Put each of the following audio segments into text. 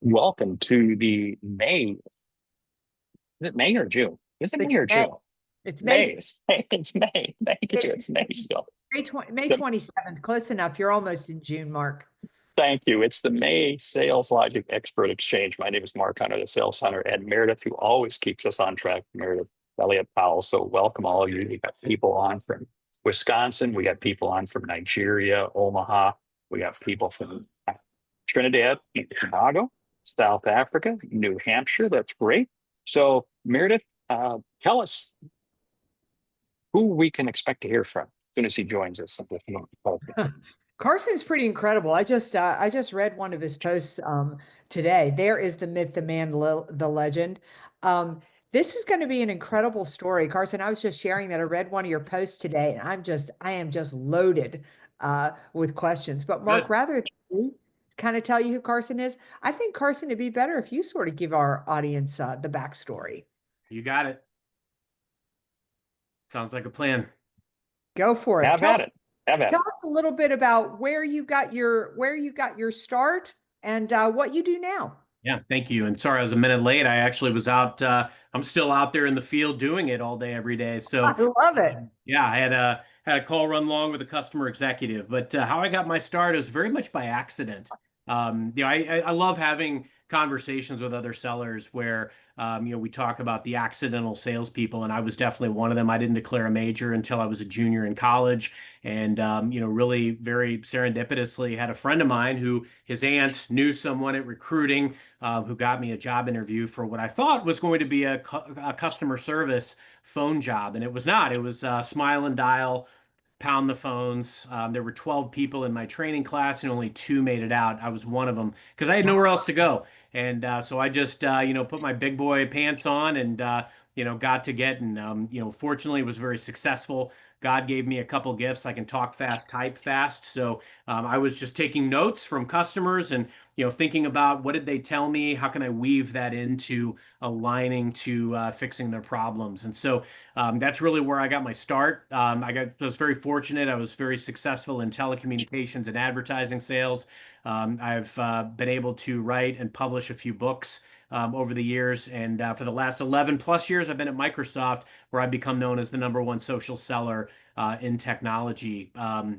Welcome to the May. Is it May or June? Is it It's May or May. June? It's May. May. It's May. Thank you. It's It's May still. May The- 27th. Close enough. You're almost in June, Mark. Thank you. It's the May Sales Logic Expert Exchange. My name is Mark Hunter, the sales hunter, and Meredith, who always keeps us on track, Meridith Elliott Powell. So welcome all of you. We got people on from Wisconsin. We got people on from Nigeria, Omaha. We got people from Trinidad, Tobago, South Africa, New Hampshire. That's great. So Meredith, tell us who we can expect to hear from as soon as he joins us. Carson's pretty incredible. I just read one of his posts today. There is the myth, the man, the legend. Um, this is going to be an incredible story, Carson. I was just sharing that I read one of your posts today, and I am just loaded with questions. But Mark, Good. rather than me kind of tell you who Carson is, I think Carson, it'd be better if you sort of give our audience the backstory. You got it. Sounds like a plan. Go for it. Have at it. Have at Tell it. us a little bit about where you got your start and what you do now. Yeah, thank you. And sorry, I was a minute late. I actually was out. I'm still out there in the field doing it all day, every day. So, I love it. yeah, I had a call run long with a customer executive. But how I got my start was very much by accident. I love having conversations with other sellers where we talk about the accidental salespeople, and I was definitely one of them. I didn't declare a major until I was a junior in college, and really very serendipitously had a friend of mine who his aunt knew someone at recruiting who got me a job interview for what I thought was going to be a customer service phone job, and it was not. It was smile and dial, pound the phones. There were 12 people in my training class, and only two made it out. I was one of them because I had nowhere else to go. And so I just, put my big boy pants on and, got to get, and, fortunately was very successful. God gave me a couple gifts. I can talk fast, type fast. So I was just taking notes from customers and, thinking about what did they tell me? How can I weave that into aligning to fixing their problems? And so that's really where I got my start. I was very fortunate. I was very successful in telecommunications and advertising sales. I've been able to write and publish a few books over the years. And for the last 11 plus years, I've been at Microsoft, where I've become known as the #1 social seller in technology,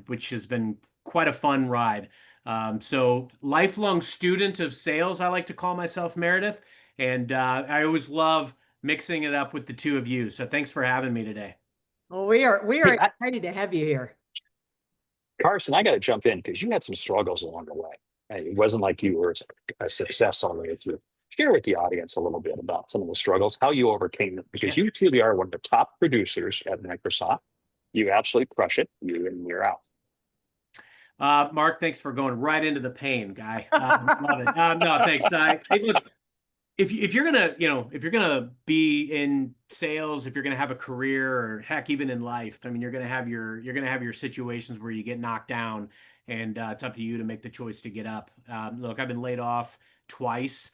which has been quite a fun ride. So, lifelong student of sales, I like to call myself, Meredith. And I always love mixing it up with the two of you. So, thanks for having me today. Well, we are Hey, excited to have you here. Carson, I got to jump in because you had some struggles along the way. It wasn't like you were a success all the way through. Share with the audience a little bit about some of the struggles, how you overcame them, because Yeah. you truly are one of the top producers at Microsoft. You absolutely crush it year in and year out. Mark, thanks for going right into the pain, guy. Love it. No, thanks. Hey, look, if you're gonna, if you're gonna be in sales, if you're gonna have a career, or heck, even in life, I mean, you're gonna have your situations where you get knocked down, and it's up to you to make the choice to get up. Look, I've been laid off twice,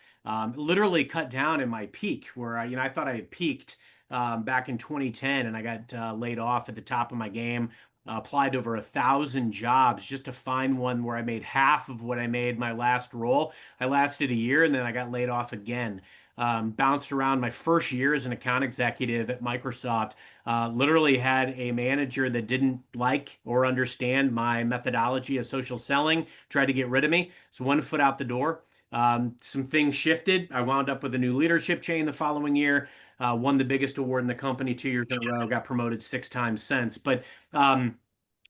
literally cut down in my peak, where I thought I had peaked back in 2010, and I got laid off at the top of my game. Applied to over 1,000 jobs just to find one where I made half of what I made my last role. I lasted a year and then I got laid off again. Bounced around my first year as an account executive at Microsoft. Literally had a manager that didn't like or understand my methodology of social selling, tried to get rid of me. So one foot out the door. Some things shifted. I wound up with a new leadership chain the following year. Won the biggest award in the company 2 years in a row. Got promoted 6 times since. But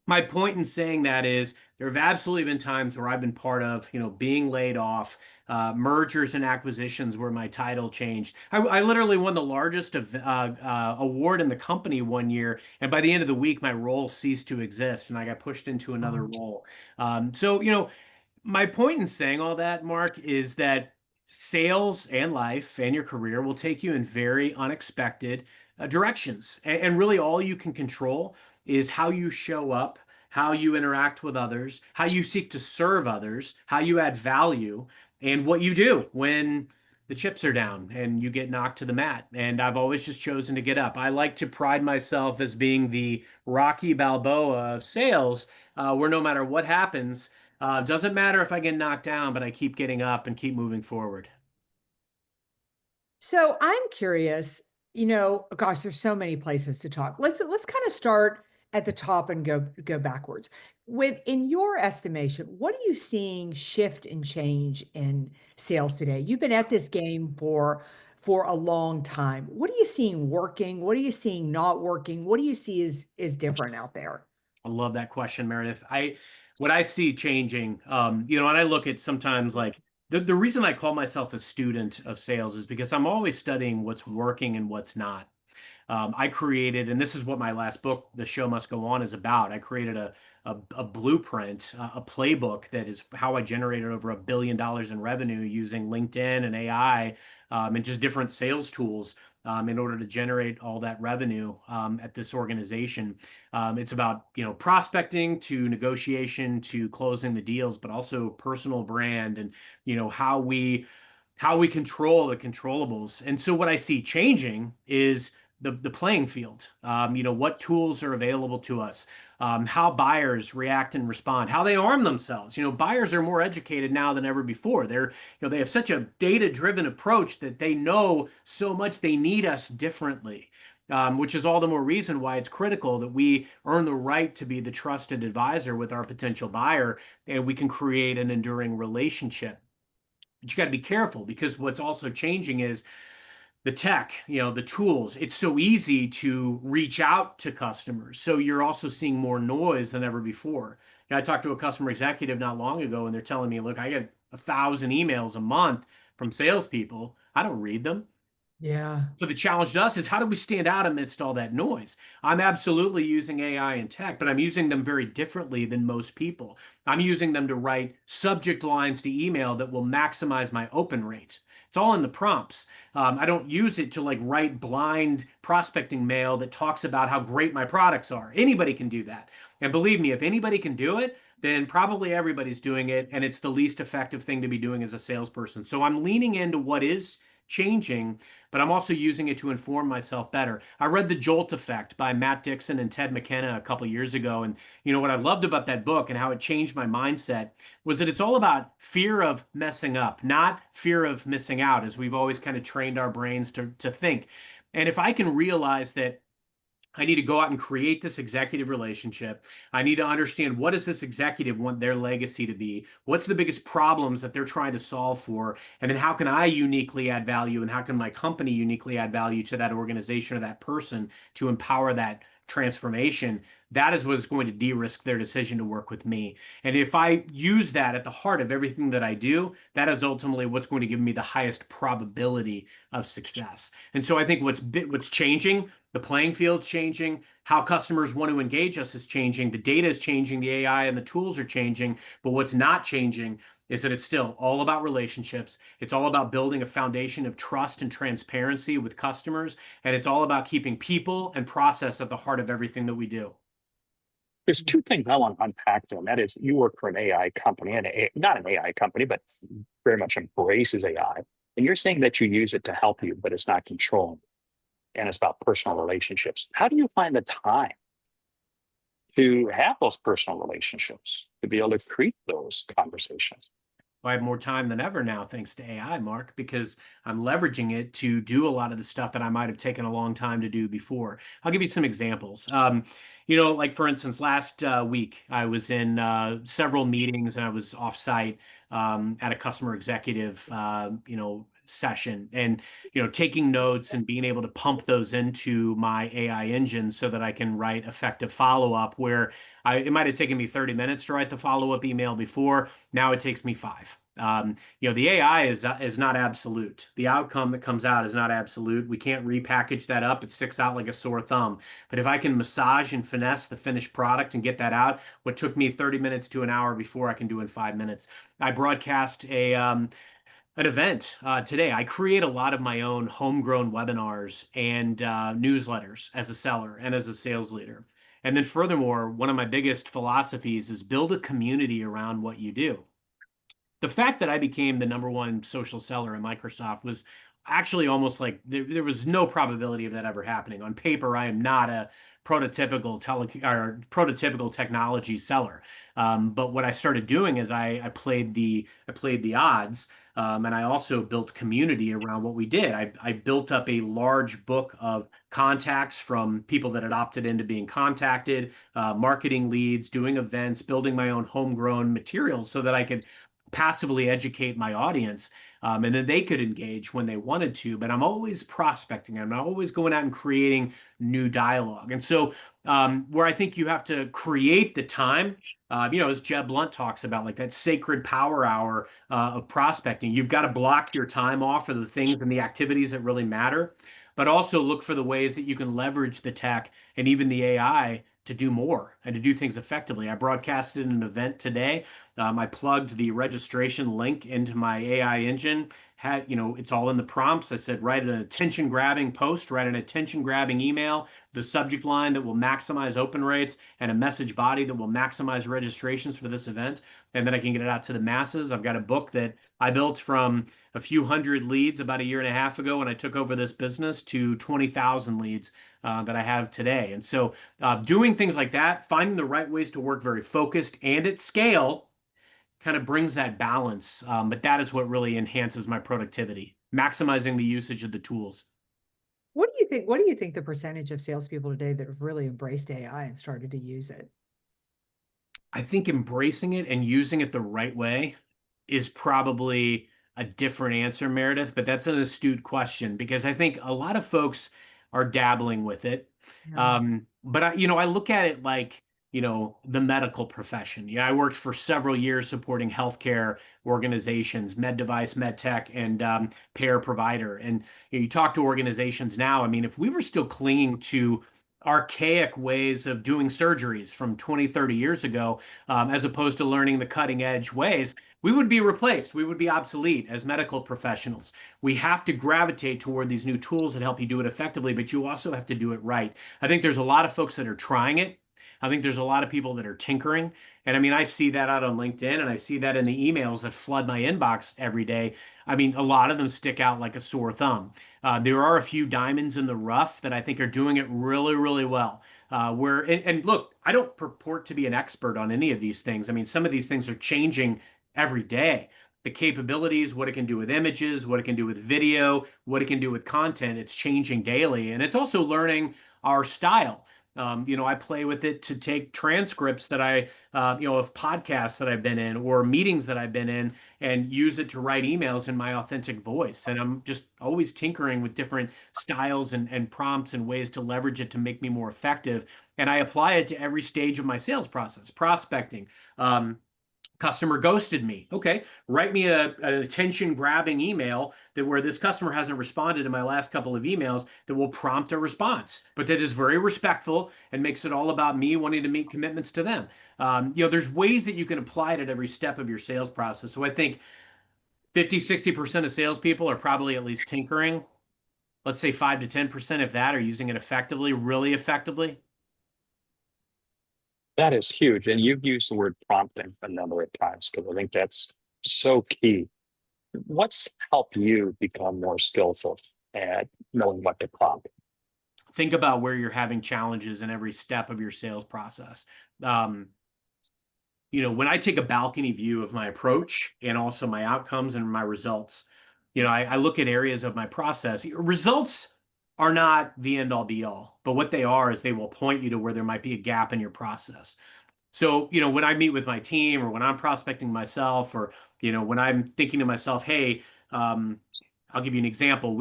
my point in saying that is there have absolutely been times where I've been part of, being laid off, mergers and acquisitions where my title changed. I literally won the largest award in the company one year, and by the end of the week, my role ceased to exist, and I got pushed into another role. So, my point in saying all that, Mark, is that sales and life and your career will take you in very unexpected directions. And really, all you can control is how you show up, how you interact with others, how you seek to serve others, how you add value, and what you do when the chips are down and you get knocked to the mat. And I've always just chosen to get up. I like to pride myself as being the Rocky Balboa of sales, where no matter what happens, Doesn't matter if I get knocked down, but I keep getting up and keep moving forward. So I'm curious, gosh, there's so many places to talk. Let's kind of start at the top and go backwards. In your estimation, what are you seeing shift and change in sales today? You've been at this game for a long time. What are you seeing working? What are you seeing not working? What do you see is different out there? I love that question, Meredith. What I see changing, and I look at sometimes like the reason I call myself a student of sales is because I'm always studying what's working and what's not. I created, and this is what my last book, The Show Must Go On, is about. I created a blueprint, a playbook that is how I generated over $1 billion in revenue using LinkedIn and AI, and just different sales tools in order to generate all that revenue at this organization. It's about prospecting to negotiation to closing the deals, but also personal brand and how we control the controllables. And so what I see changing is the playing field. What tools are available to us, how buyers react and respond, how they arm themselves. Buyers are more educated now than ever before. They have such a data-driven approach that they know so much they need us differently. Which is all the more reason why it's critical that we earn the right to be the trusted advisor with our potential buyer, and we can create an enduring relationship. But you got to be careful because what's also changing is the tech, the tools. It's so easy to reach out to customers. So you're also seeing more noise than ever before. I talked to a customer executive not long ago, and they're telling me, look, I get 1,000 emails a month from salespeople. I don't read them. Yeah. So the challenge to us is how do we stand out amidst all that noise? I'm absolutely using AI and tech, but I'm using them very differently than most people. I'm using them to write subject lines to email that will maximize my open rate. It's all in the prompts. I don't use it to write blind prospecting mail that talks about how great my products are. Anybody can do that. And believe me, if anybody can do it, then probably everybody's doing it, and it's the least effective thing to be doing as a salesperson. So I'm leaning into what is changing, but I'm also using it to inform myself better. I read The Jolt Effect by Matt Dixon and Ted McKenna a couple years ago. And what I loved about that book and how it changed my mindset was that it's all about fear of messing up, not fear of missing out, as we've always kind of trained our brains to think. And if I can realize that I need to go out and create this executive relationship. I need to understand what does this executive want their legacy to be? What's the biggest problems that they're trying to solve for? And then how can I uniquely add value and how can my company uniquely add value to that organization or that person to empower that transformation? That is what's going to de-risk their decision to work with me. And if I use that at the heart of everything that I do, that is ultimately what's going to give me the highest probability of success. And so I think what's changing, the playing field's changing, how customers want to engage us is changing, the data is changing, the AI and the tools are changing, but what's not changing is that it's still all about relationships. It's all about building a foundation of trust and transparency with customers, and it's all about keeping people and process at the heart of everything that we do. There's two things I want to unpack there, and that is you work for an AI company, and not an AI company, but very much embraces AI. And you're saying that you use it to help you, but it's not controlling. And it's about personal relationships. How do you find the time to have those personal relationships, to be able to create those conversations? I have more time than ever now, thanks to AI, Mark, because I'm leveraging it to do a lot of the stuff that I might have taken a long time to do before. I'll give you some examples. Like for instance, last week I was in several meetings and I was offsite at a customer executive, session, and taking notes and being able to pump those into my AI engine so that I can write effective follow-up where it might have taken me 30 minutes to write the follow-up email before. Now it takes me 5. The AI is not absolute. The outcome that comes out is not absolute. We can't repackage that up. It sticks out like a sore thumb. But if I can massage and finesse the finished product and get that out, what took me 30 minutes to an hour before, I can do in 5 minutes. I broadcast an event today. I create a lot of my own homegrown webinars and newsletters as a seller and as a sales leader. And then furthermore, one of my biggest philosophies is build a community around what you do. The fact that I became the #1 social seller at Microsoft was actually almost like there was no probability of that ever happening. On paper, I am not a prototypical technology seller. But what I started doing is I played the odds. And I also built community around what we did. I built up a large book of contacts from people that had opted into being contacted, marketing leads, doing events, building my own homegrown materials so that I could passively educate my audience, and then they could engage when they wanted to. But I'm always prospecting. I'm always going out and creating new dialogue. And so, where I think you have to create the time, as Jeb Blunt talks about, like that sacred power hour of prospecting, you've got to block your time off for the things and the activities that really matter, but also look for the ways that you can leverage the tech and even the AI to do more and to do things effectively. I broadcasted an event today. I plugged the registration link into my AI engine. It's all in the prompts. I said, write an attention grabbing post, write an attention grabbing email, the subject line that will maximize open rates, and a message body that will maximize registrations for this event. And then I can get it out to the masses. I've got a book that I built from a few hundred leads about a year and a half ago when I took over this business to 20,000 leads that I have today. And so doing things like that, finding the right ways to work very focused and at scale kind of brings that balance. But that is what really enhances my productivity, maximizing the usage of the tools. What do you think? What do you think the percentage of salespeople today that have really embraced AI and started to use it? I think embracing it and using it the right way is probably a different answer, Meredith, but that's an astute question because I think a lot of folks are dabbling with it. Yeah. But I look at it like, the medical profession. Yeah, I worked for several years supporting healthcare organizations, med device, med tech, and payer provider. And you talk to organizations now, I mean, if we were still clinging to archaic ways of doing surgeries from 20, 30 years ago, as opposed to learning the cutting edge ways, we would be replaced. We would be obsolete as medical professionals. We have to gravitate toward these new tools that help you do it effectively, but you also have to do it right. I think there's a lot of folks that are trying it. I think there's a lot of people that are tinkering. And I mean, I see that out on LinkedIn and I see that in the emails that flood my inbox every day. I mean, a lot of them stick out like a sore thumb. There are a few diamonds in the rough that I think are doing it really, really well. And look, I don't purport to be an expert on any of these things. I mean, some of these things are changing every day. The capabilities, what it can do with images, what it can do with video, what it can do with content, it's changing daily. And it's also learning our style. I play with it to take transcripts that of podcasts that I've been in or meetings that I've been in and use it to write emails in my authentic voice. And I'm just always tinkering with different styles and prompts and ways to leverage it to make me more effective. And I apply it to every stage of my sales process, prospecting, customer ghosted me. Okay, write me an attention grabbing email that where this customer hasn't responded in my last couple of emails that will prompt a response, but that is very respectful and makes it all about me wanting to meet commitments to them. There's ways that you can apply it at every step of your sales process. So I think 50-60% of salespeople are probably at least tinkering. Let's say 5 to 10% of that are using it effectively, really effectively. That is huge. And you've used the word prompting a number of times because I think that's so key. What's helped you become more skillful at knowing what to prompt? Think about where you're having challenges in every step of your sales process. When I take a balcony view of my approach and also my outcomes and my results, I look at areas of my process. Results are not the end all be all, but what they are is they will point you to where there might be a gap in your process. So, when I meet with my team or when I'm prospecting myself or, when I'm thinking to myself, hey, I'll give you an example.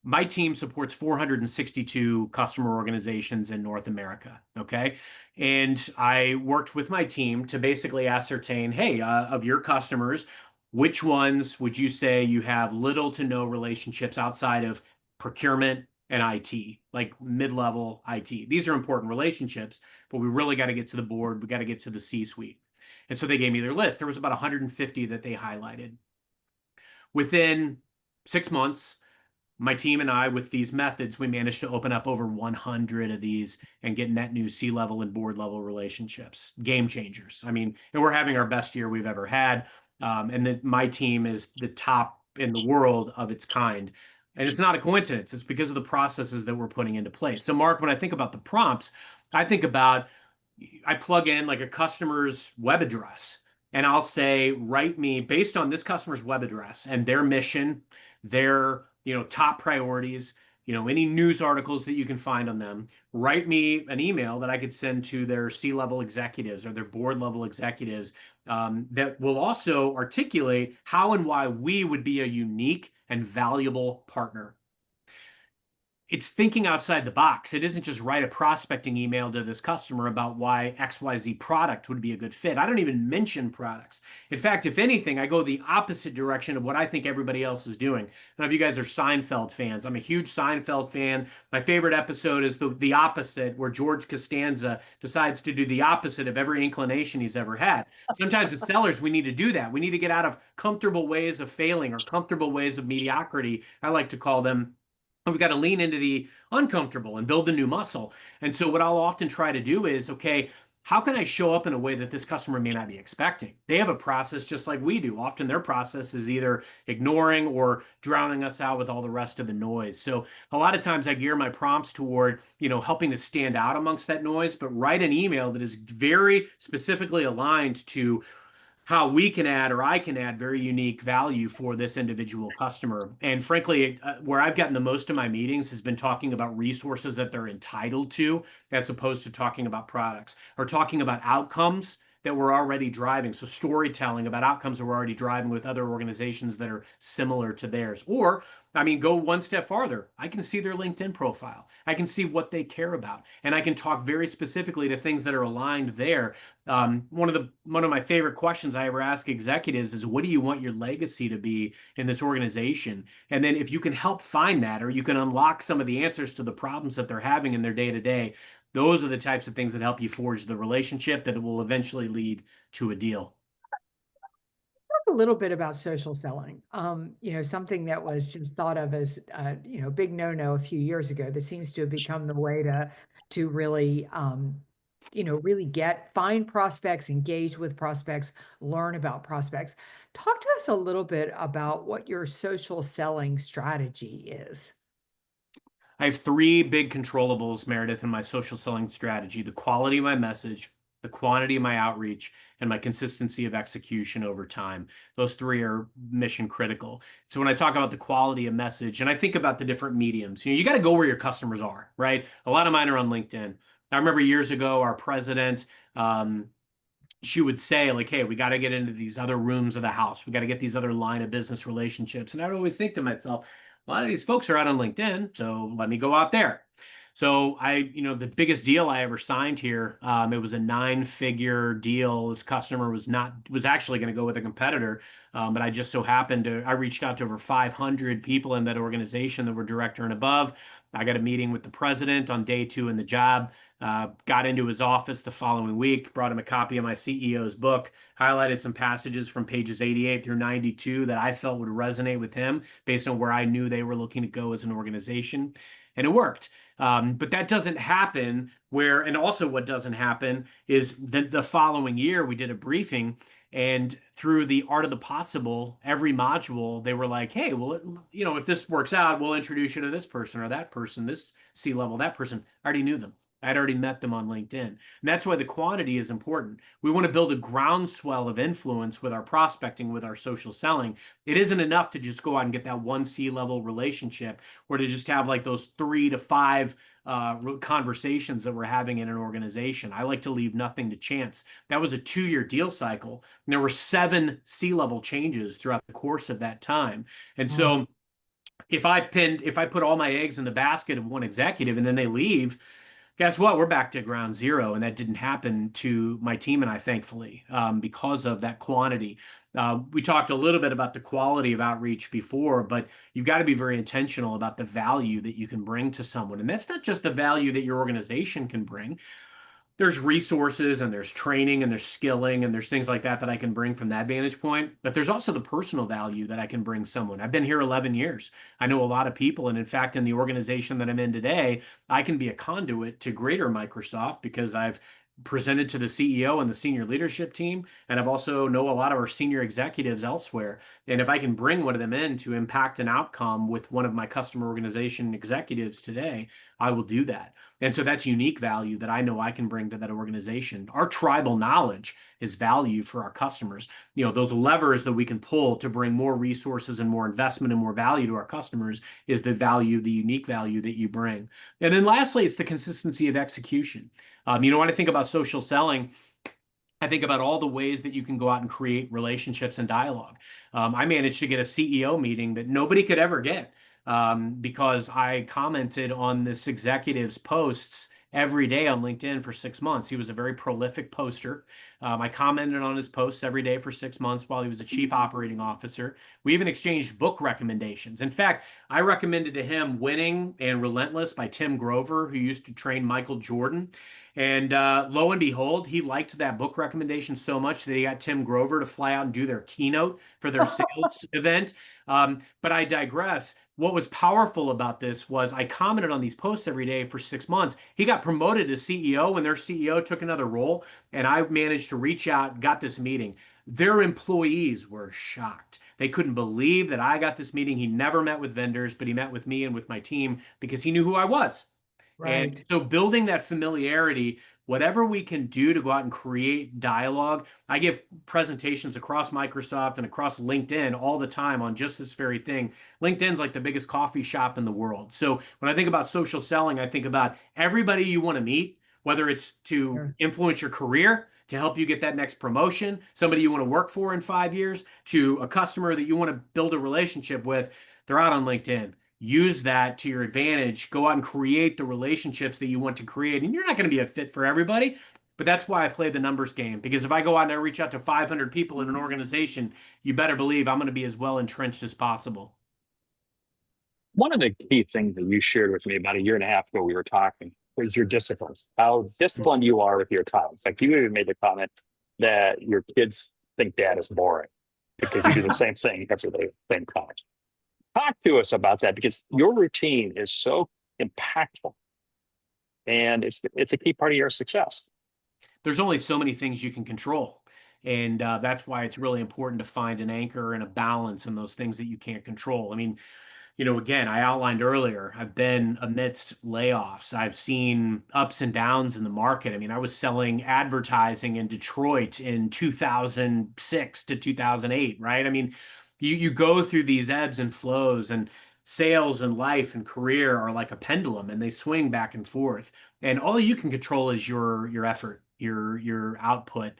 My team supports 462 customer organizations in North America. Okay. And I worked with my team to basically ascertain, hey, of your customers, which ones would you say you have little to no relationships outside of procurement and IT, like mid-level IT? These are important relationships, but we really got to get to the board. We got to get to the C-suite. And so they gave me their list. There was about 150 that they highlighted. Within 6 months, my team and I, with these methods, we managed to open up over 100 of these and get net new C-level and board level relationships, game changers. I mean, and we're having our best year we've ever had. My team is the top in the world of its kind. And it's not a coincidence. It's because of the processes that we're putting into place. So Mark, when I think about the prompts, I think about, I plug in like a customer's web address and I'll say, write me based on this customer's web address and their mission, their, top priorities, any news articles that you can find on them, write me an email that I could send to their C-level executives or their board level executives, that will also articulate how and why we would be a unique and valuable partner. It's thinking outside the box. It isn't just write a prospecting email to this customer about why XYZ product would be a good fit. I don't even mention products. In fact, if anything, I go the opposite direction of what I think everybody else is doing. I don't know if you guys are Seinfeld fans. I'm a huge Seinfeld fan. My favorite episode is the opposite, where George Costanza decides to do the opposite of every inclination he's ever had. Sometimes as sellers, we need to do that. We need to get out of comfortable ways of failing or comfortable ways of mediocrity. I like to call them. We've got to lean into the uncomfortable and build the new muscle. And so what I'll often try to do is, okay, how can I show up in a way that this customer may not be expecting? They have a process just like we do. Often their process is either ignoring or drowning us out with all the rest of the noise. So a lot of times I gear my prompts toward, helping to stand out amongst that noise, but write an email that is very specifically aligned to how we can add or I can add very unique value for this individual customer. And frankly, where I've gotten the most of my meetings has been talking about resources that they're entitled to, as opposed to talking about products or talking about outcomes that we're already driving. So storytelling about outcomes that we're already driving with other organizations that are similar to theirs. Or, go one step farther. I can see their LinkedIn profile. I can see what they care about. And I can talk very specifically to things that are aligned there. One of my favorite questions I ever ask executives is, what do you want your legacy to be in this organization? And then if you can help find that, or you can unlock some of the answers to the problems that they're having in their day-to-day, those are the types of things that help you forge the relationship that will eventually lead to a deal. Talk a little bit about social selling. Something that was just thought of as big no-no a few years ago that seems to have become the way to really find prospects, engage with prospects, learn about prospects. Talk to us a little bit about what your social selling strategy is. I have three big controllables, Meredith, in my social selling strategy: the quality of my message, the quantity of my outreach, and my consistency of execution over time. Those three are mission critical. So when I talk about the quality of message, and I think about the different mediums, you got to go where your customers are, right? A lot of mine are on LinkedIn. I remember years ago, our president, she would say, like, hey, we got to get into these other rooms of the house. We got to get these other line of business relationships. And I would always think to myself, a lot of these folks are out on LinkedIn, so let me go out there. So the biggest deal I ever signed here, it was a 9-figure deal. This customer was actually going to go with a competitor, but I just so happened I reached out to over 500 people in that organization that were director and above. I got a meeting with the president on day 2 in the job, got into his office the following week, brought him a copy of my CEO's book, highlighted some passages from pages 88 through 92 that I felt would resonate with him based on where I knew they were looking to go as an organization. And it worked. But that doesn't happen and also what doesn't happen is that the following year we did a briefing, and through the art of the possible, every module, they were like, hey, well, if this works out, we'll introduce you to this person or that person, this C-level, that person. I already knew them. I'd already met them on LinkedIn. And that's why the quantity is important. We want to build a groundswell of influence with our prospecting, with our social selling. It isn't enough to just go out and get that one C-level relationship, or to just have like those 3 to 5 conversations that we're having in an organization. I like to leave nothing to chance. That was a 2-year deal cycle. And there were 7 C-level changes throughout the course of that time. And so if I put all my eggs in the basket of one executive and then they leave, guess what? We're back to ground zero. And that didn't happen to my team and I, thankfully, because of that quantity. We talked a little bit about the quality of outreach before, but you've got to be very intentional about the value that you can bring to someone. And that's not just the value that your organization can bring. There's resources and there's training and there's skilling and there's things like that I can bring from that vantage point. But there's also the personal value that I can bring someone. I've been here 11 years. I know a lot of people. And in fact, in the organization that I'm in today, I can be a conduit to greater Microsoft because I've presented to the CEO and the senior leadership team. And I've also know a lot of our senior executives elsewhere. And if I can bring one of them in to impact an outcome with one of my customer organization executives today, I will do that. And so that's unique value that I know I can bring to that organization. Our tribal knowledge is value for our customers. Those levers that we can pull to bring more resources and more investment and more value to our customers is the value, the unique value that you bring. And then lastly, it's the consistency of execution. When I think about social selling, I think about all the ways that you can go out and create relationships and dialogue. I managed to get a CEO meeting that nobody could ever get because I commented on this executive's posts every day on LinkedIn for 6 months. He was a very prolific poster. I commented on his posts every day for 6 months while he was a chief operating officer. We even exchanged book recommendations. In fact, I recommended to him Winning and Relentless by Tim Grover, who used to train Michael Jordan. And lo and behold, he liked that book recommendation so much that he got Tim Grover to fly out and do their keynote for their sales event. But I digress. What was powerful about this was I commented on these posts every day for 6 months. He got promoted to CEO when their CEO took another role, and I managed to reach out, got this meeting. Their employees were shocked. They couldn't believe that I got this meeting. He never met with vendors, but he met with me and with my team because he knew who I was. Right. And so building that familiarity, whatever we can do to go out and create dialogue. I give presentations across Microsoft and across LinkedIn all the time on just this very thing. LinkedIn's like the biggest coffee shop in the world. So when I think about social selling, I think about everybody you want to meet, whether it's to influence your career, to help you get that next promotion, somebody you want to work for in 5 years, to a customer that you want to build a relationship with. They're out on LinkedIn. Use that to your advantage. Go out and create the relationships that you want to create. And you're not going to be a fit for everybody, but that's why I play the numbers game. Because if I go out and I reach out to 500 people in an organization, you better believe I'm going to be as well entrenched as possible. One of the key things that you shared with me about a year and a half ago, we were talking, was your discipline, how disciplined you are with your time. Like you even made the comment that your kids think dad is boring because you do the same thing every day, same time. Talk to us about that because your routine is so impactful and it's a key part of your success. There's only so many things you can control. And that's why it's really important to find an anchor and a balance in those things that you can't control. I mean, again, I outlined earlier, I've been amidst layoffs. I've seen ups and downs in the market. I mean, I was selling advertising in Detroit in 2006 to 2008, right? I mean, you go through these ebbs and flows, and sales and life and career are like a pendulum and they swing back and forth. And all you can control is your effort, your output,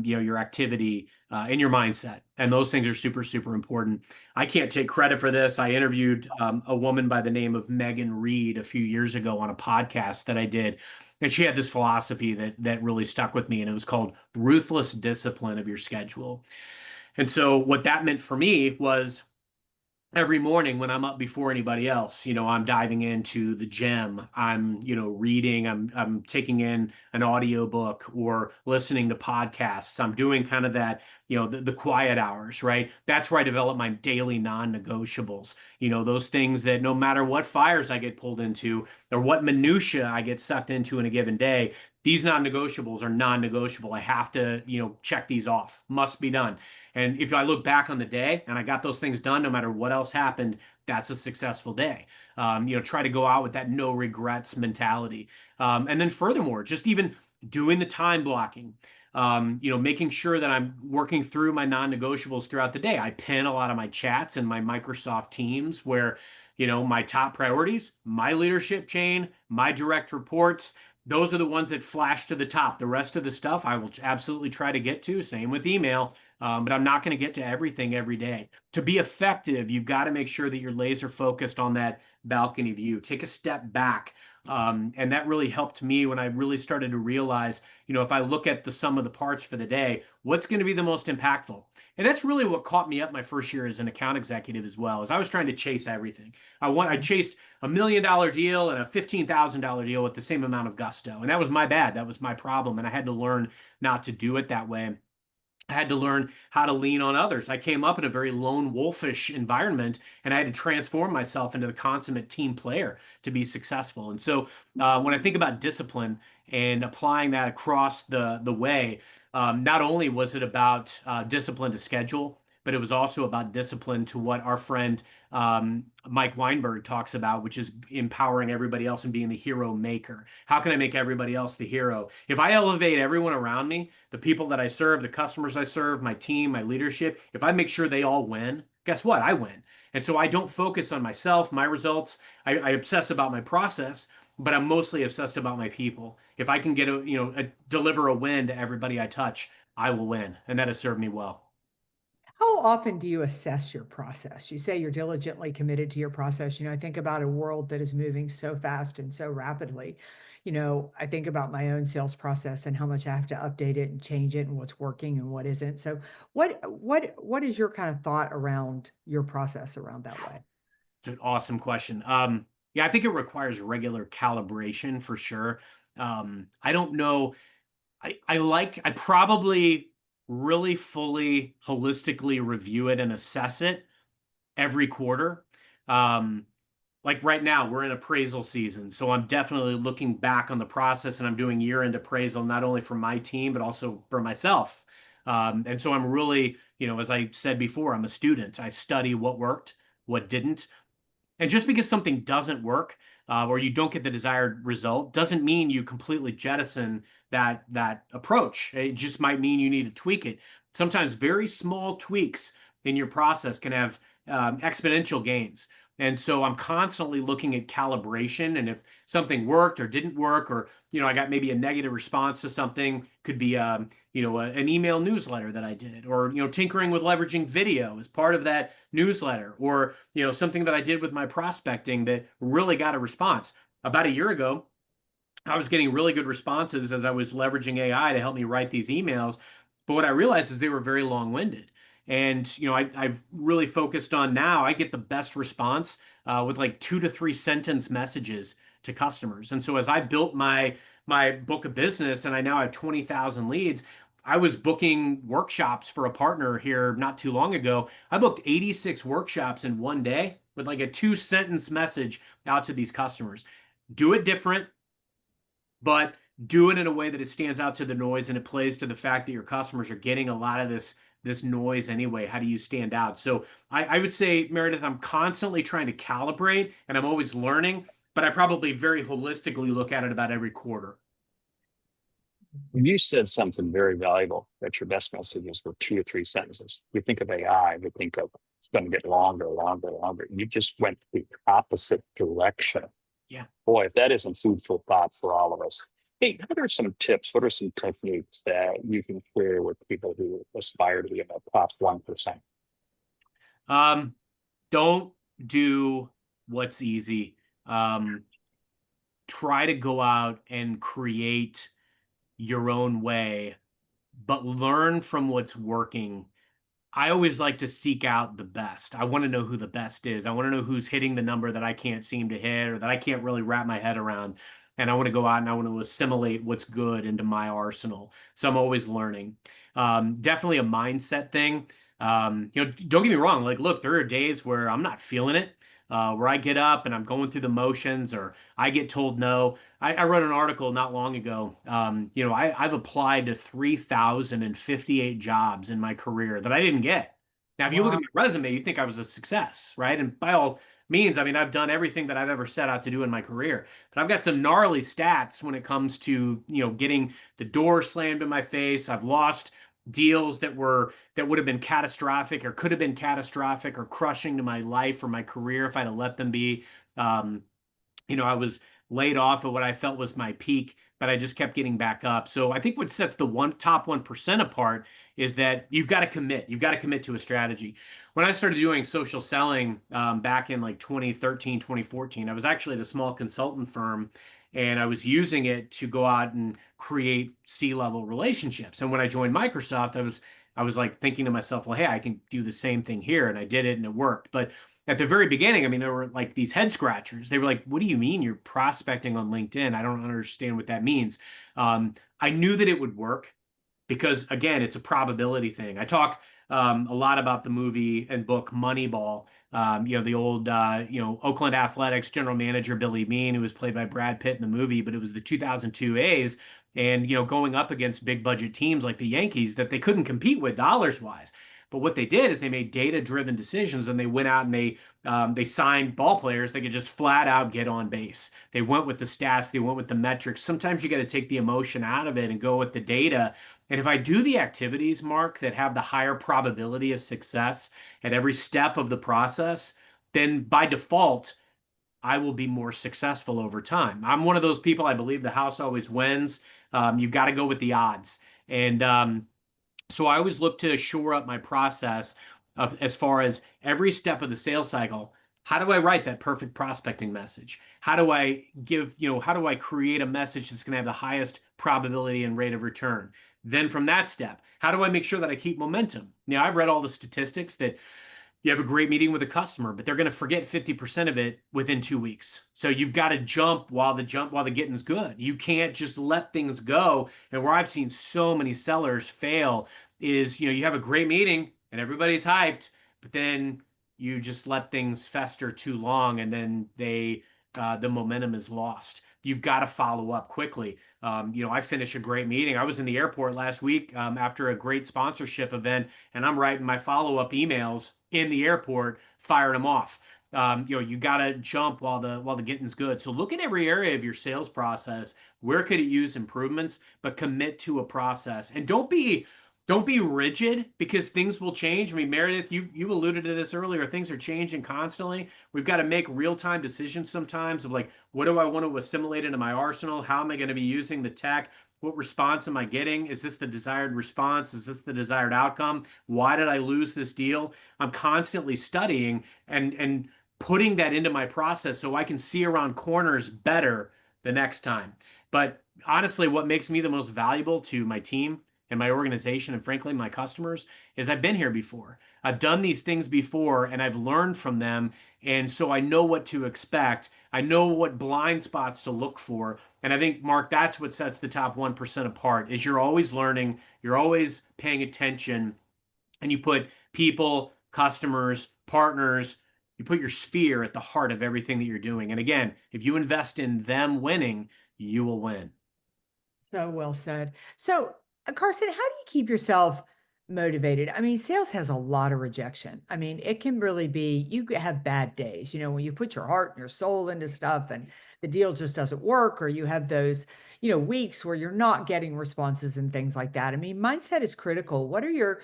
your activity, and your mindset. And those things are super, super important. I can't take credit for this. I interviewed a woman by the name of Megan Reed a few years ago on a podcast that I did. And she had this philosophy that really stuck with me, and it was called ruthless discipline of your schedule. And so what that meant for me was every morning when I'm up before anybody else, I'm diving into the gym. I'm, reading, I'm taking in an audiobook or listening to podcasts. I'm doing kind of that, the quiet hours, right? That's where I develop my daily non-negotiables. Those things that no matter what fires I get pulled into or what minutia I get sucked into in a given day, these non-negotiables are non-negotiable. I have to, check these off. Must be done. And if I look back on the day and I got those things done, no matter what else happened, that's a successful day. Try to go out with that no regrets mentality. And then furthermore, just even doing the time blocking, making sure that I'm working through my non-negotiables throughout the day. I pin a lot of my chats in my Microsoft Teams where, my top priorities, my leadership chain, my direct reports, those are the ones that flash to the top. The rest of the stuff I will absolutely try to get to. Same with email. But I'm not going to get to everything every day. To be effective, you've got to make sure that you're laser focused on that balcony view. Take a step back. And that really helped me when I really started to realize, if I look at the sum of the parts for the day, what's going to be the most impactful? And that's really what caught me up my first year as an account executive as well, as I was trying to chase everything. I chased $1 million deal and a $15,000 deal with the same amount of gusto. And that was my bad. That was my problem. And I had to learn not to do it that way. I had to learn how to lean on others. I came up in a very lone wolfish environment, and I had to transform myself into the consummate team player to be successful. And so, when I think about discipline and applying that across the way, not only was it about discipline to schedule, but it was also about discipline to what our friend Mike Weinberg talks about, which is empowering everybody else and being the hero maker. How can I make everybody else the hero? If I elevate everyone around me, the people that I serve, the customers I serve, my team, my leadership, if I make sure they all win, guess what? I win. And so I don't focus on myself, my results. I obsess about my process, but I'm mostly obsessed about my people. If I can get deliver a win to everybody I touch, I will win. And that has served me well. How often do you assess your process? You say you're diligently committed to your process. I think about a world that is moving so fast and so rapidly. I think about my own sales process and how much I have to update it and change it and what's working and what isn't. So what is your kind of thought around your process around that way? It's an awesome question. Yeah, I think it requires regular calibration for sure. I don't know. I probably really fully holistically review it and assess it every quarter. Um, like right now, we're in appraisal season, so I'm definitely looking back on the process, and I'm doing year-end appraisal not only for my team but also for myself. And so I'm really, as I said before, I'm a student. I study what worked, what didn't. And just because something doesn't work, or you don't get the desired result, doesn't mean you completely jettison that approach. It just might mean you need to tweak it. Sometimes very small tweaks in your process can have exponential gains. And so I'm constantly looking at calibration, and if something worked or didn't work, or I got maybe a negative response to something, could be an email newsletter that I did, or tinkering with leveraging video as part of that newsletter, or something that I did with my prospecting that really got a response. About a year ago, I was getting really good responses as I was leveraging AI to help me write these emails. But what I realized is they were very long-winded. And I've really focused on now. I get the best response with like 2 to 3 sentence messages to customers. And so as I built my book of business, and I now have 20,000 leads, I was booking workshops for a partner here not too long ago. I booked 86 workshops in one day with like a 2 sentence message out to these customers. Do it different, but do it in a way that it stands out to the noise and it plays to the fact that your customers are getting a lot of this noise anyway. How do you stand out? So I would say, Meredith, I'm constantly trying to calibrate, and I'm always learning, but I probably very holistically look at it about every quarter. You said something very valuable, that your best messages were 2 or 3 sentences. We think of AI, we think of it's going to get longer, longer, longer. You just went the opposite direction. Yeah. Boy, if that isn't food for thought for all of us. Hey, what are some tips? What are some techniques that you can share with people who aspire to be in the top 1%? Don't do what's easy. Try to go out and create your own way, but learn from what's working. I always like to seek out the best. I want to know who the best is. I want to know who's hitting the number that I can't seem to hit, or that I can't really wrap my head around. And I want to go out and I want to assimilate what's good into my arsenal. So I'm always learning. Definitely a mindset thing. Don't get me wrong. Like, look, there are days where I'm not feeling it, where I get up and I'm going through the motions, or I get told no. I wrote an article not long ago. I've applied to 3,058 jobs in my career that I didn't get. Now, if you look Wow. at my resume, you think I was a success, right? And by all means, I mean, I've done everything that I've ever set out to do in my career. But I've got some gnarly stats when it comes to, getting the door slammed in my face. I've lost deals that would have been catastrophic, or could have been catastrophic, or crushing to my life or my career if I'd have let them be. Um, I was laid off at what I felt was my peak, but I just kept getting back up. So I think what sets the top 1% apart is that you've got to commit. You've got to commit to a strategy. When I started doing social selling back in like 2013, 2014, I was actually at a small consultant firm, and I was using it to go out and create C-level relationships. And when I joined Microsoft, I was like thinking to myself, well, hey, I can do the same thing here. And I did it and it worked. But at the very beginning, I mean, there were like these head scratchers. They were like, what do you mean you're prospecting on LinkedIn? I don't understand what that means. I knew that it would work. because again, it's a probability thing. I talk a lot about the movie and book Moneyball. The old Oakland Athletics general manager Billy Beane, who was played by Brad Pitt in the movie, but it was the 2002 A's, and going up against big budget teams like the Yankees that they couldn't compete with dollars wise. But what they did is they made data-driven decisions, and they went out and they signed ball players that could just flat out get on base. They went with the stats, they went with the metrics. Sometimes you got to take the emotion out of it and go with the data. And if I do the activities, Mark, that have the higher probability of success at every step of the process, then by default, I will be more successful over time. I'm one of those people, I believe the house always wins. You've got to go with the odds. And so I always look to shore up my process as far as every step of the sales cycle. How do I write that perfect prospecting message? How do I how do I create a message that's going to have the highest probability and rate of return? Then from that step, how do I make sure that I keep momentum? Now, I've read all the statistics that you have a great meeting with a customer, but they're going to forget 50% of it within 2 weeks. So you've got to jump while the getting's good. You can't just let things go. And where I've seen so many sellers fail is, you have a great meeting and everybody's hyped, but then you just let things fester too long, and then the momentum is lost. You've got to follow up quickly. I finish a great meeting. I was in the airport last week after a great sponsorship event, and I'm writing my follow-up emails in the airport, firing them off. You got to jump while the getting's good. So look at every area of your sales process. Where could it use improvements? But commit to a process, and don't be rigid, because things will change. I mean, Meredith, you alluded to this earlier. Things are changing constantly. We've got to make real-time decisions sometimes of like, what do I want to assimilate into my arsenal? How am I going to be using the tech? What response am I getting? Is this the desired response? Is this the desired outcome? Why did I lose this deal? I'm constantly studying and putting that into my process so I can see around corners better the next time. But honestly, what makes me the most valuable to my team and my organization, and frankly, my customers, is I've been here before. I've done these things before, and I've learned from them. And so I know what to expect. I know what blind spots to look for. And I think, Mark, that's what sets the top 1% apart, is you're always learning, you're always paying attention, and you put people, customers, partners, you put your sphere at the heart of everything that you're doing. And again, if you invest in them winning, you will win. So well said. So, Carson, how do you keep yourself motivated? I mean, sales has a lot of rejection. I mean, it can really be, you could have bad days, when you put your heart and your soul into stuff and the deal just doesn't work, or you have those, weeks where you're not getting responses and things like that. I mean, mindset is critical. What are your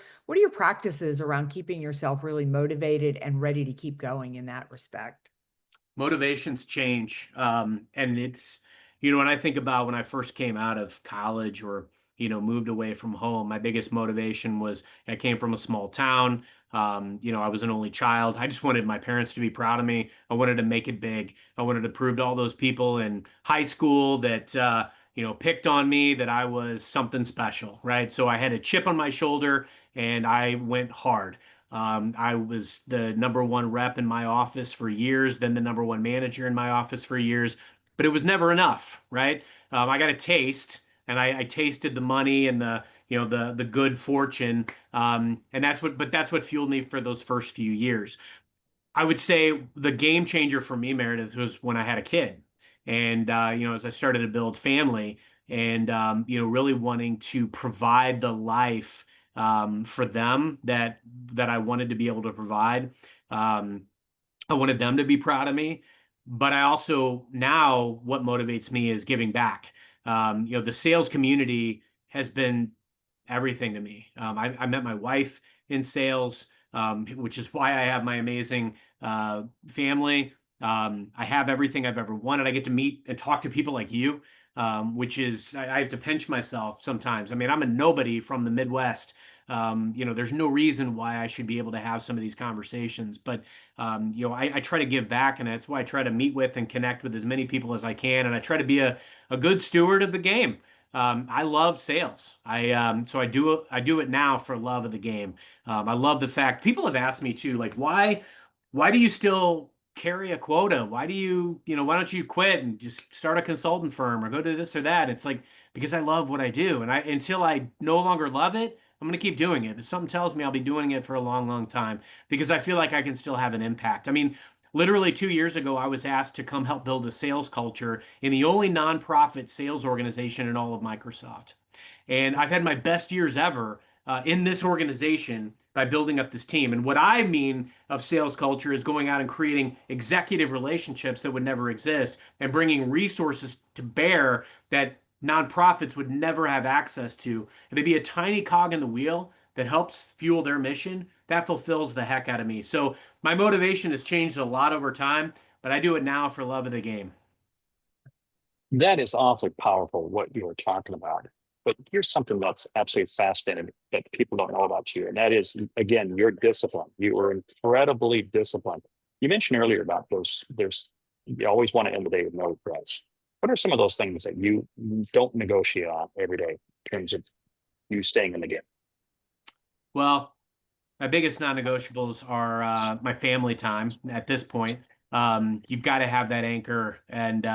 practices around keeping yourself really motivated and ready to keep going in that respect? Motivations change. And it's, when I think about when I first came out of college or, moved away from home, my biggest motivation was I came from a small town. I was an only child. I just wanted my parents to be proud of me. I wanted to make it big. I wanted to prove to all those people in high school that, picked on me, that I was something special, right? So I had a chip on my shoulder and I went hard. I was the number one rep in my office for years, then the number one manager in my office for years, but it was never enough, right? I got a taste, and I tasted the money and the good fortune, and that's what fueled me for those first few years. I would say the game changer for me, Meredith, was when I had a kid, and as I started to build family, and really wanting to provide the life for them that I wanted to be able to provide. I wanted them to be proud of me, but I also, now what motivates me is giving back. The sales community has been everything to me. I met my wife in sales, which is why I have my amazing family. I have everything I've ever wanted. I get to meet and talk to people like you, which is, I have to pinch myself sometimes. I mean, I'm a nobody from the Midwest. There's no reason why I should be able to have some of these conversations, but I try to give back, and that's why I try to meet with and connect with as many people as I can, and I try to be a good steward of the game. I love sales. So I do it now for love of the game. I love the fact people have asked me too, like, why do you still carry a quota? Why do you, why don't you quit and just start a consultant firm or go to this or that? It's like, because I love what I do. And until I no longer love it, I'm going to keep doing it. But something tells me I'll be doing it for a long, long time because I feel like I can still have an impact. I mean, literally 2 years ago, I was asked to come help build a sales culture in the only nonprofit sales organization in all of Microsoft. And I've had my best years ever in this organization by building up this team. And what I mean of sales culture is going out and creating executive relationships that would never exist and bringing resources to bear that nonprofits would never have access to. And to be a tiny cog in the wheel that helps fuel their mission, that fulfills the heck out of me. So my motivation has changed a lot over time, but I do it now for love of the game. That is awfully powerful, what you were talking about. But here's something that's absolutely fascinating that people don't know about you. And that is, again, your discipline. You were incredibly disciplined. You mentioned earlier about you always want to end the day with no regrets. What are some of those things that you don't negotiate on every day in terms of you staying in the game? Well, my biggest non-negotiables are my family time at this point. You've got to have that anchor, and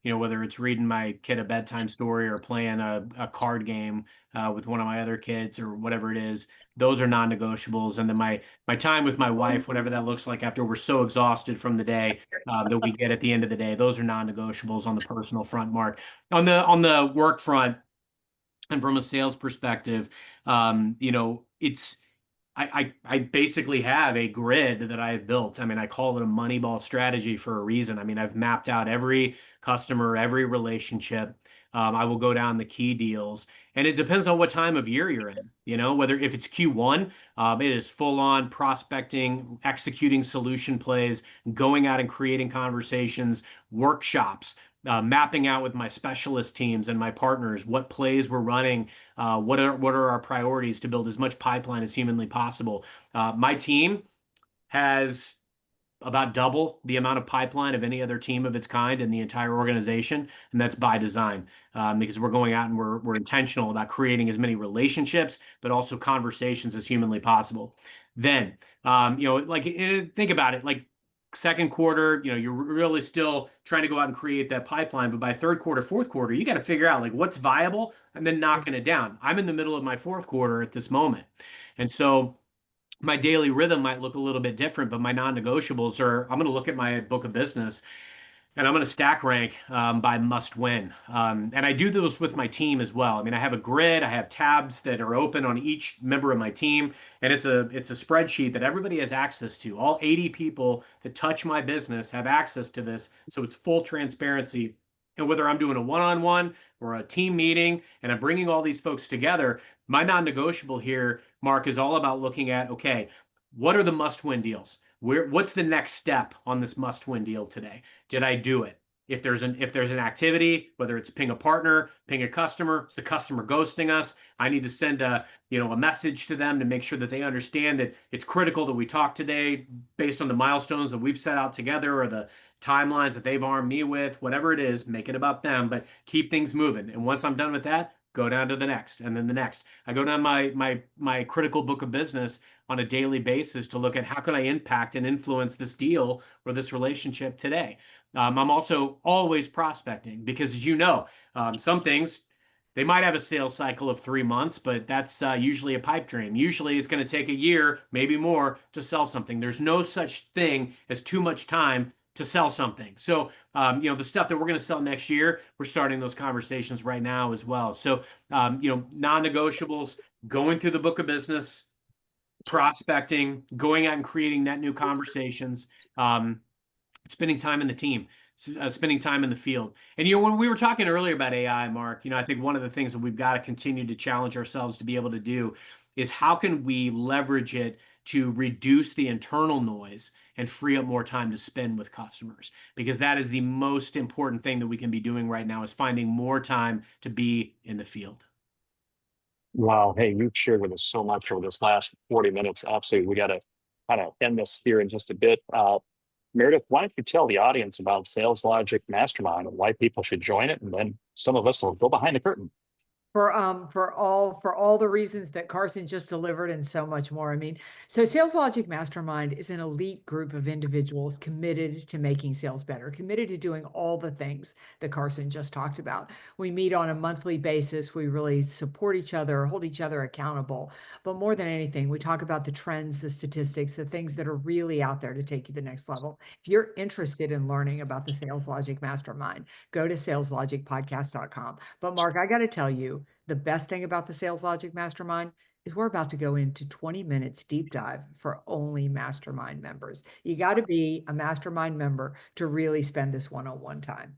whether it's reading my kid a bedtime story or playing a card game with one of my other kids or whatever it is, those are non-negotiables. And then my time with my wife, whatever that looks like after we're so exhausted from the day that we get at the end of the day, those are non-negotiables on the personal front, Mark. On the work front, and from a sales perspective, it's I basically have a grid that I've built. I mean, I call it a Moneyball strategy for a reason. I mean, I've mapped out every customer, every relationship. I will go down the key deals, and it depends on what time of year you're in. Whether if it's Q1, it is full on prospecting, executing solution plays, going out and creating conversations, workshops. Mapping out with my specialist teams and my partners what plays we're running, what are our priorities to build as much pipeline as humanly possible. My team has about double the amount of pipeline of any other team of its kind in the entire organization, and that's by design because we're going out and we're intentional about creating as many relationships, but also conversations as humanly possible. Then, think about it, like second quarter, you're really still trying to go out and create that pipeline. But by third quarter, fourth quarter, you got to figure out like what's viable and then knocking it down. I'm in the middle of my fourth quarter at this moment. And so my daily rhythm might look a little bit different, but my non-negotiables are I'm going to look at my book of business and I'm going to stack rank by must win. And I do this with my team as well. I mean, I have a grid, I have tabs that are open on each member of my team, and it's a spreadsheet that everybody has access to. All 80 people that touch my business have access to this, so it's full transparency. And whether I'm doing a one-on-one or a team meeting and I'm bringing all these folks together, my non-negotiable here, Mark, is all about looking at, okay, what are the must-win deals? What's the next step on this must-win deal today? Did I do it? If there's an activity, whether it's ping a partner, ping a customer, is the customer ghosting us? I need to send a message to them to make sure that they understand that it's critical that we talk today based on the milestones that we've set out together or the timelines that they've armed me with, whatever it is, make it about them, but keep things moving. And once I'm done with that, go down to the next and then the next. I go down my critical book of business on a daily basis to look at how can I impact and influence this deal or this relationship today. I'm also always prospecting because, as you know, some things they might have a sales cycle of 3 months, but that's usually a pipe dream. Usually it's going to take a year, maybe more, to sell something. There's no such thing as too much time to sell something. So, the stuff that we're going to sell next year, we're starting those conversations right now as well. So, non-negotiables, going through the book of business, prospecting, going out and creating net new conversations, spending time in the team, spending time in the field. And, when we were talking earlier about AI, Mark, I think one of the things that we've got to continue to challenge ourselves to be able to do is how can we leverage it to reduce the internal noise and free up more time to spend with customers, because that is the most important thing that we can be doing right now is finding more time to be in the field. Wow. Hey, you've shared with us so much over this last 40 minutes. Absolutely. We got to kind of end this here in just a bit. Meridith, why don't you tell the audience about Sales Logic Mastermind and why people should join it? And then some of us will go behind the curtain. for all the reasons that Carson just delivered and so much more. I mean, so Sales Logic Mastermind is an elite group of individuals committed to making sales better, committed to doing all the things that Carson just talked about. We meet on a monthly basis. We really support each other, hold each other accountable. But more than anything, we talk about the trends, the statistics, the things that are really out there to take you to the next level. If you're interested in learning about the Sales Logic Mastermind, go to saleslogicpodcast.com. But Mark, I got to tell you, the best thing about the Sales Logic Mastermind is we're about to go into 20 minutes deep dive for only mastermind members. You got to be a mastermind member to really spend this one-on-one time.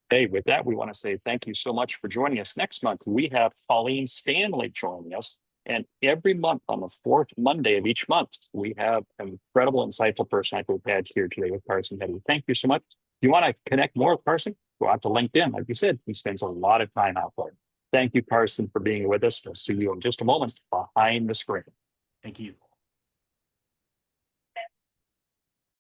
Hey, with that, we want to say thank you so much for joining us. Next month, we have Pauline Stanley joining us. And every month on the fourth Monday of each month, we have an incredible, insightful person like we've had here today with Carson Heady. Thank you so much. If you want to connect more with Carson, go out to LinkedIn. Like you said, he spends a lot of time out there. Thank you, Carson, for being with us. We'll see you in just a moment behind the screen. Thank you.